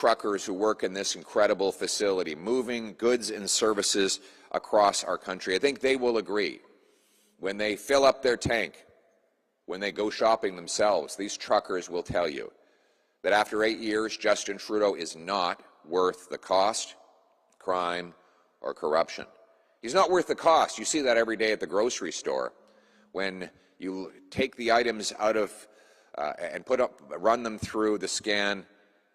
truckers who work in this incredible facility, moving goods and services across our country. I think they will agree. When they fill up their tank, when they go shopping themselves, these truckers will tell you that after 8 years, Justin Trudeau is not worth the cost, crime, or corruption. He's not worth the cost. You see that every day at the grocery store. When you take the items out of and run them through the scan,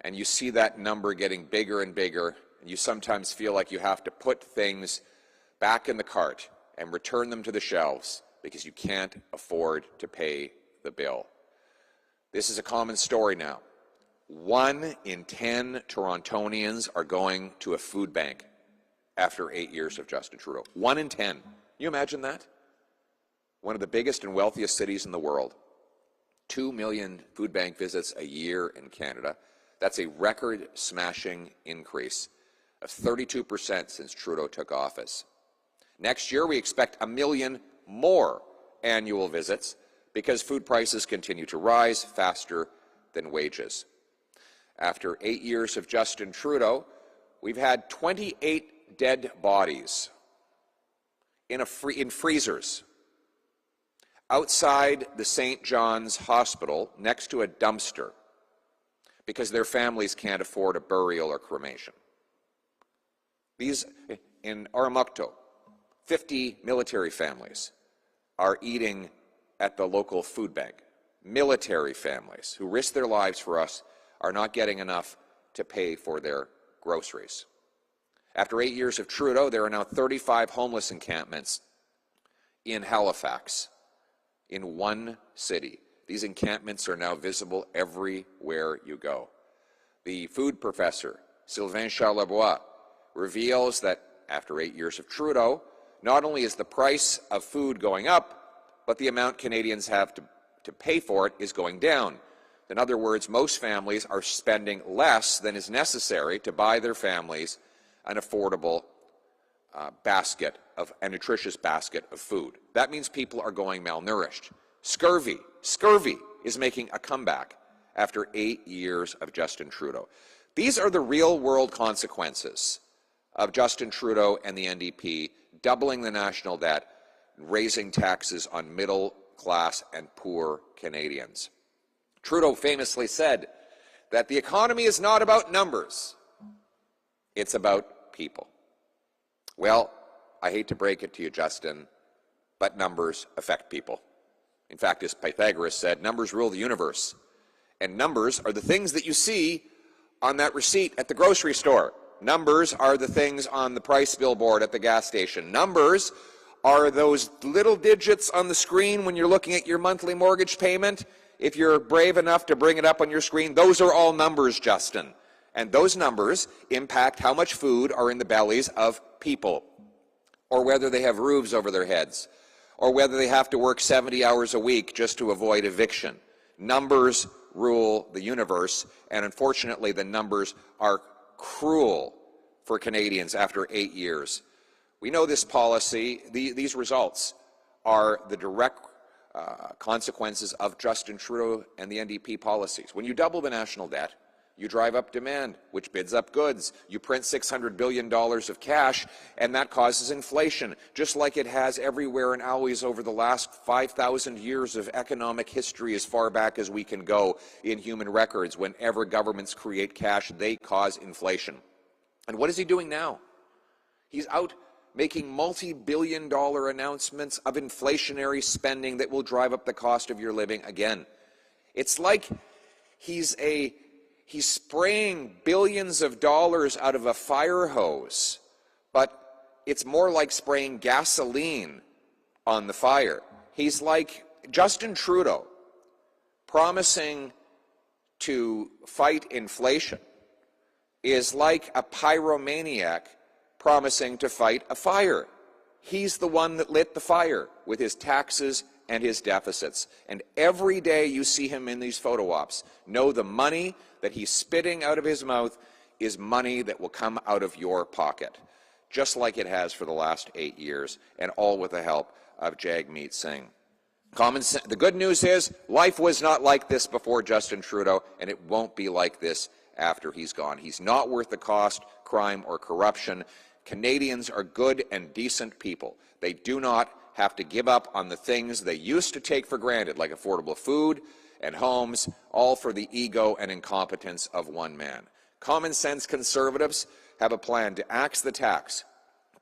and you see that number getting bigger and bigger, and you sometimes feel like you have to put things back in the cart and return them to the shelves because you can't afford to pay the bill. This is a common story now. 1 in 10 Torontonians are going to a food bank after 8 years of Justin Trudeau. 1 in 10. Can you imagine that? One of the biggest and wealthiest cities in the world. 2 million food bank visits a year in Canada. That's a record-smashing increase of 32% since Trudeau took office. Next year, we expect 1 million more annual visits because food prices continue to rise faster than wages. After 8 years of Justin Trudeau, we've had 28 dead bodies in freezers outside the St. John's Hospital next to a dumpster because their families can't afford a burial or cremation. These, in Armukto, 50 military families are eating at the local food bank. Military families who risk their lives for us are not getting enough to pay for their groceries. After 8 years of Trudeau, there are now 35 homeless encampments in Halifax, in one city. These encampments are now visible everywhere you go. The food professor, Sylvain Charlebois, reveals that after 8 years of Trudeau, not only is the price of food going up, but the amount Canadians have to pay for it is going down. In other words, most families are spending less than is necessary to buy their families an affordable a nutritious basket of food. That means people are going malnourished. Scurvy is making a comeback after 8 years of Justin Trudeau. These are the real-world consequences of Justin Trudeau and the NDP doubling the national debt, raising taxes on middle-class and poor Canadians. Trudeau famously said that the economy is not about numbers, it's about people. Well, I hate to break it to you, Justin, but numbers affect people. In fact, as Pythagoras said, numbers rule the universe. And numbers are the things that you see on that receipt at the grocery store. Numbers are the things on the price billboard at the gas station. Numbers are those little digits on the screen when you're looking at your monthly mortgage payment. If you're brave enough to bring it up on your screen, those are all numbers, Justin. And those numbers impact how much food are in the bellies of people, or whether they have roofs over their heads, or whether they have to work 70 hours a week just to avoid eviction. Numbers rule the universe, and unfortunately the numbers are cruel for Canadians after 8 years. We know this policy, these results are the direct consequences of Justin Trudeau and the NDP policies. When you double the national debt, you drive up demand, which bids up goods. You print $600 billion of cash, and that causes inflation, just like it has everywhere and always over the last 5,000 years of economic history as far back as we can go in human records. Whenever governments create cash, they cause inflation. And what is he doing now? He's out making multi-billion-dollar announcements of inflationary spending that will drive up the cost of your living again. It's like he's spraying billions of dollars out of a fire hose, but it's more like spraying gasoline on the fire. He's like Justin Trudeau promising to fight inflation is like a pyromaniac promising to fight a fire. He's the one that lit the fire with his taxes and his deficits. And every day you see him in these photo ops, know the money that he's spitting out of his mouth is money that will come out of your pocket, just like it has for the last 8 years, and all with the help of Jagmeet Singh. The good news is life was not like this before Justin Trudeau, and it won't be like this after he's gone. He's not worth the cost, crime, or corruption. Canadians are good and decent people. They do not have to give up on the things they used to take for granted, like affordable food and homes, all for the ego and incompetence of one man. Common sense Conservatives have a plan to axe the tax,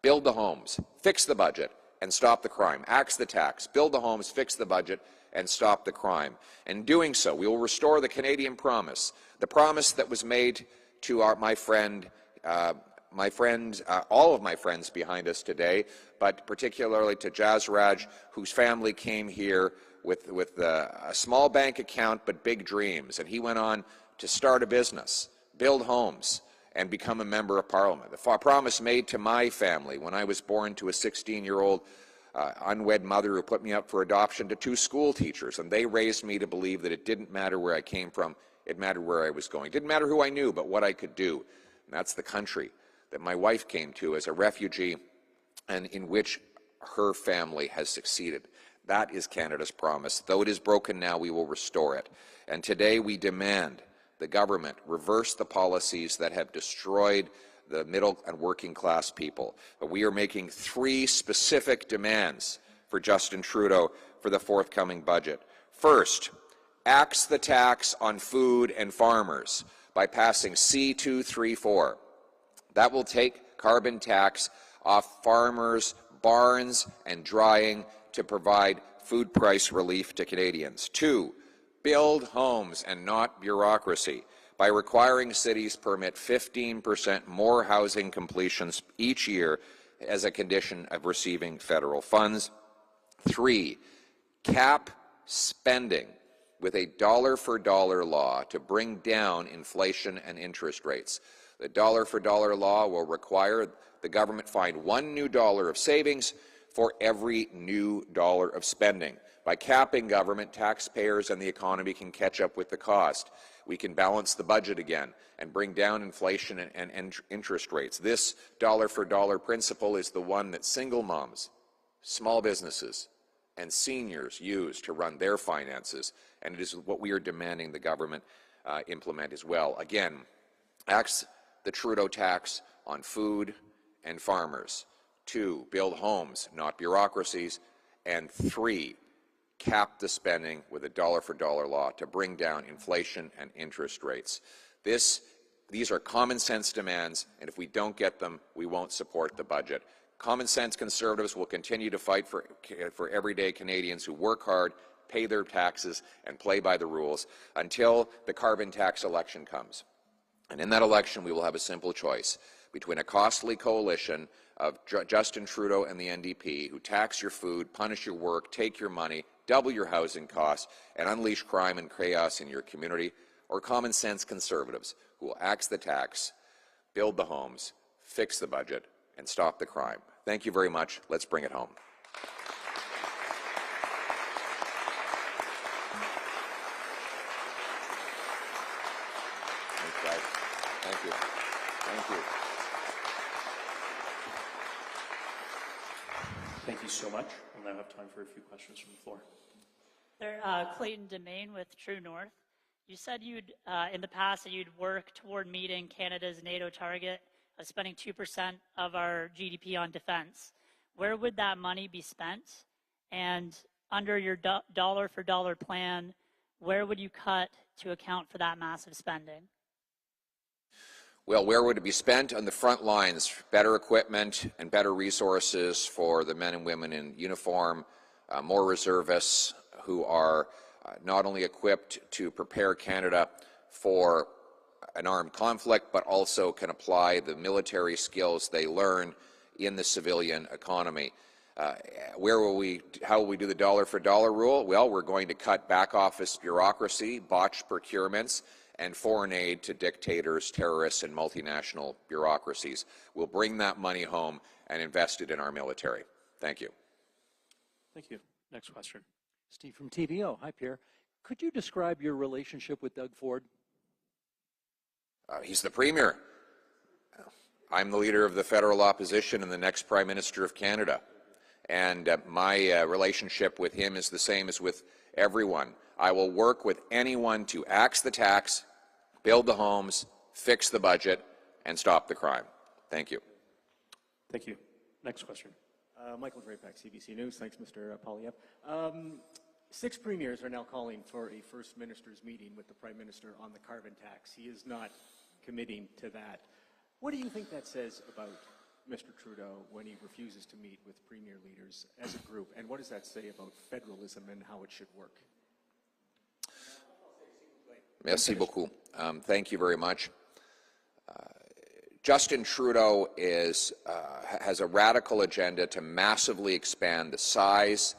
build the homes, fix the budget, and stop the crime. Axe the tax, build the homes, fix the budget, and stop the crime. In doing so, we will restore the Canadian promise, the promise that was made to all of my friends behind us today, but particularly to Jazraj, whose family came here with a small bank account but big dreams, and he went on to start a business, build homes, and become a member of Parliament. The promise made to my family when I was born to a 16-year-old unwed mother who put me up for adoption to 2 school teachers, and they raised me to believe that it didn't matter where I came from, it mattered where I was going. It didn't matter who I knew, but what I could do. And that's the country that my wife came to as a refugee and in which her family has succeeded. That is Canada's promise. Though it is broken now, we will restore it. And today we demand the government reverse the policies that have destroyed the middle and working class people. But we are making 3 specific demands for Justin Trudeau for the forthcoming budget. First, axe the tax on food and farmers by passing C-234. That will take carbon tax off farmers' barns and drying to provide food price relief to Canadians. 2, build homes and not bureaucracy by requiring cities permit 15% more housing completions each year as a condition of receiving federal funds. 3, cap spending with a dollar-for-dollar law to bring down inflation and interest rates. The dollar-for-dollar law will require the government find $1 new of savings for every new dollar of spending. By capping government, taxpayers and the economy can catch up with the cost. We can balance the budget again and bring down inflation and interest rates. This dollar-for-dollar principle is the one that single moms, small businesses, and seniors use to run their finances, and it is what we are demanding the government implement as well. Again, axe the Trudeau tax on food and farmers. 2, build homes, not bureaucracies. And 3, cap the spending with a dollar-for-dollar law to bring down inflation and interest rates. These are common sense demands, and if we don't get them, we won't support the budget. Common sense Conservatives will continue to fight for everyday Canadians who work hard, pay their taxes, and play by the rules until the carbon tax election comes. And in that election, we will have a simple choice between a costly coalition of Justin Trudeau and the NDP, who tax your food, punish your work, take your money, double your housing costs, and unleash crime and chaos in your community, or common sense Conservatives who will axe the tax, build the homes, fix the budget, and stop the crime. Thank you very much. Let's bring it home. Thanks, guys. Thank you. Thank you. Thank you so much. We'll now have time for a few questions from the floor. Clayton Demain with True North. You said you'd, in the past, that you'd work toward meeting Canada's NATO target of spending 2% of our GDP on defense. Where would that money be spent? And under your dollar-for-dollar plan, where would you cut to account for that massive spending? Well, where would it be spent? On the front lines, better equipment and better resources for the men and women in uniform, more reservists who are not only equipped to prepare Canada for an armed conflict, but also can apply the military skills they learn in the civilian economy. How will we do the dollar-for-dollar rule? Well, we're going to cut back office bureaucracy, botched procurements, and foreign aid to dictators, terrorists, and multinational bureaucracies. We'll bring that money home and invest it in our military. Thank you. Thank you. Next question. Steve from TVO. Hi, Pierre. Could you describe your relationship with Doug Ford? He's the Premier. I'm the leader of the federal opposition and the next Prime Minister of Canada. And my relationship with him is the same as with everyone. I will work with anyone to axe the tax, build the homes, fix the budget, and stop the crime. Thank you. Thank you. Next question. Michael Drapac, CBC News. Thanks, Mr. Polyev. 6 premiers are now calling for a First Minister's meeting with the Prime Minister on the carbon tax. He is not committing to that. What do you think that says about Mr. Trudeau when he refuses to meet with premier leaders as a group? And what does that say about federalism and how it should work? Merci beaucoup. Thank you very much. Justin Trudeau has a radical agenda to massively expand the size,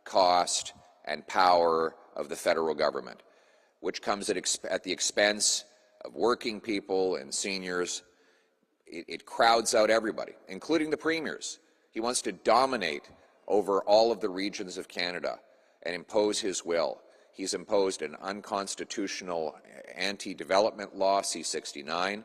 cost, and power of the federal government, which comes at the expense of working people and seniors. It crowds out everybody, including the premiers. He wants to dominate over all of the regions of Canada and impose his will. He's imposed an unconstitutional anti-development law, C-69,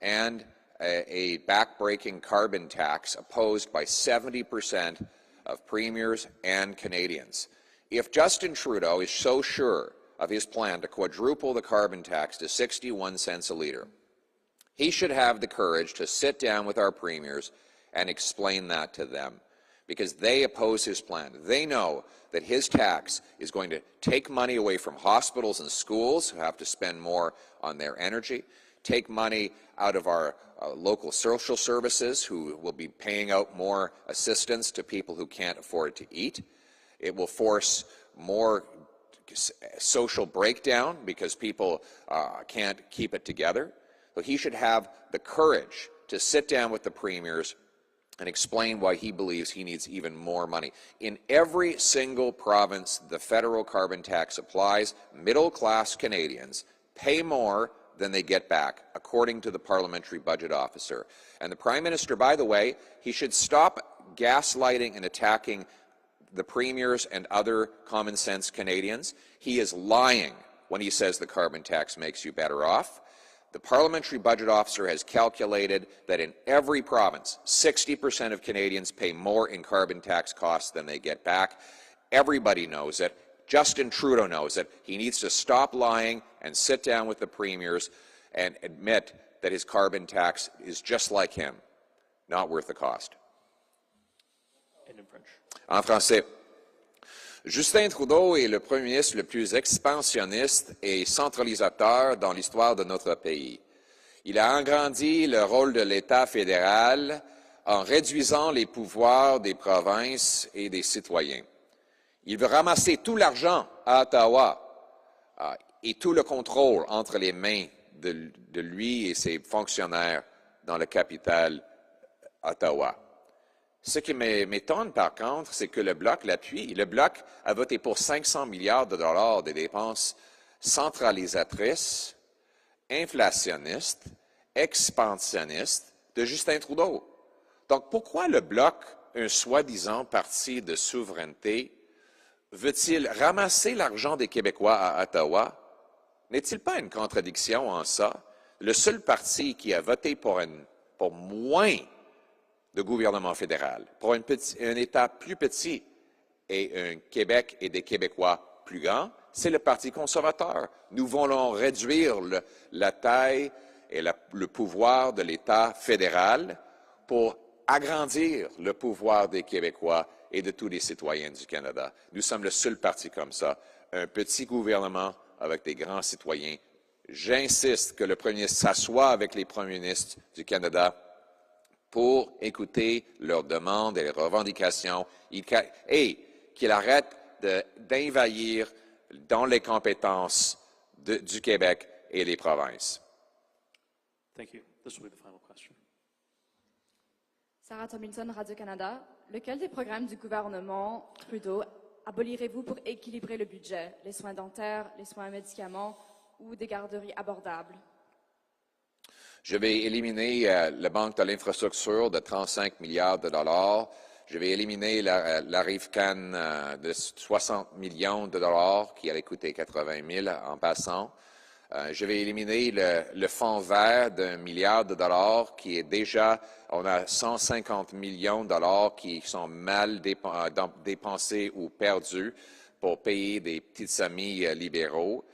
and a back-breaking carbon tax opposed by 70% of premiers and Canadians. If Justin Trudeau is so sure of his plan to quadruple the carbon tax to 61 cents a litre, he should have the courage to sit down with our premiers and explain that to them, because they oppose his plan. They know that his tax is going to take money away from hospitals and schools, who have to spend more on their energy, take money out of our local social services, who will be paying out more assistance to people who can't afford to eat. It will force more social breakdown because people can't keep it together. So he should have the courage to sit down with the premiers and explain why he believes he needs even more money. In every single province the federal carbon tax applies, middle-class Canadians pay more than they get back, according to the parliamentary budget officer. And the Prime Minister, by the way, he should stop gaslighting and attacking the premiers and other common-sense Canadians. He is lying when he says the carbon tax makes you better off. The parliamentary budget officer has calculated that in every province, 60% of Canadians pay more in carbon tax costs than they get back. Everybody knows it. Justin Trudeau knows it. He needs to stop lying and sit down with the premiers and admit that his carbon tax is just like him, not worth the cost. And in French. En français. Justin Trudeau est le premier ministre le plus expansionniste et centralisateur dans l'histoire de notre pays. Il a agrandi le rôle de l'État fédéral en réduisant les pouvoirs des provinces et des citoyens. Il veut ramasser tout l'argent à Ottawa et tout le contrôle entre les mains de lui et ses fonctionnaires dans la capitale, Ottawa. Ce qui m'étonne, par contre, c'est que le Bloc l'appuie. Le Bloc a voté pour 500 milliards de dollars de dépenses centralisatrices, inflationnistes, expansionnistes de Justin Trudeau. Donc, pourquoi le Bloc, un soi-disant parti de souveraineté, veut-il ramasser l'argent des Québécois à Ottawa? N'est-il pas une contradiction en ça? Le seul parti qui a voté pour moins de gouvernement fédéral, pour un État plus petit et un Québec et des Québécois plus grands, c'est le Parti conservateur. Nous voulons réduire la taille et le pouvoir de l'État fédéral pour agrandir le pouvoir des Québécois et de tous les citoyens du Canada. Nous sommes le seul parti comme ça, un petit gouvernement avec des grands citoyens. J'insiste que le premier ministre s'assoie avec les premiers ministres du Canada pour écouter leurs demandes et leurs revendications et qu'il arrête d'envahir dans les compétences du Québec et des provinces. Thank you. This will be the final question. Sarah Tomlinson, Radio-Canada. Lequel des programmes du gouvernement Trudeau abolirez-vous pour équilibrer le budget? Les soins dentaires, les soins à médicaments ou des garderies abordables? Je vais éliminer la Banque de l'infrastructure de 35 milliards de dollars. Je vais éliminer la RIFCAN de 60 millions de dollars qui allait coûter 80 000 en passant. Je vais éliminer le fonds vert d'1 milliard de dollars qui est déjà, on a 150 millions de dollars qui sont mal dépensés ou perdus pour payer des petites familles libéraux.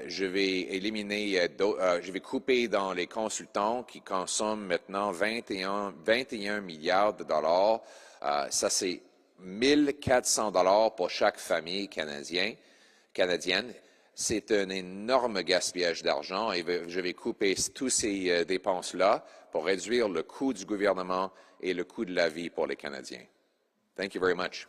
Je vais éliminer, je vais couper dans les consultants qui consomment maintenant 21 milliards de dollars. Ça, c'est 1 400 dollars pour chaque famille canadienne. C'est un énorme gaspillage d'argent et je vais couper tous ces dépenses-là pour réduire le coût du gouvernement et le coût de la vie pour les Canadiens. Thank you very much.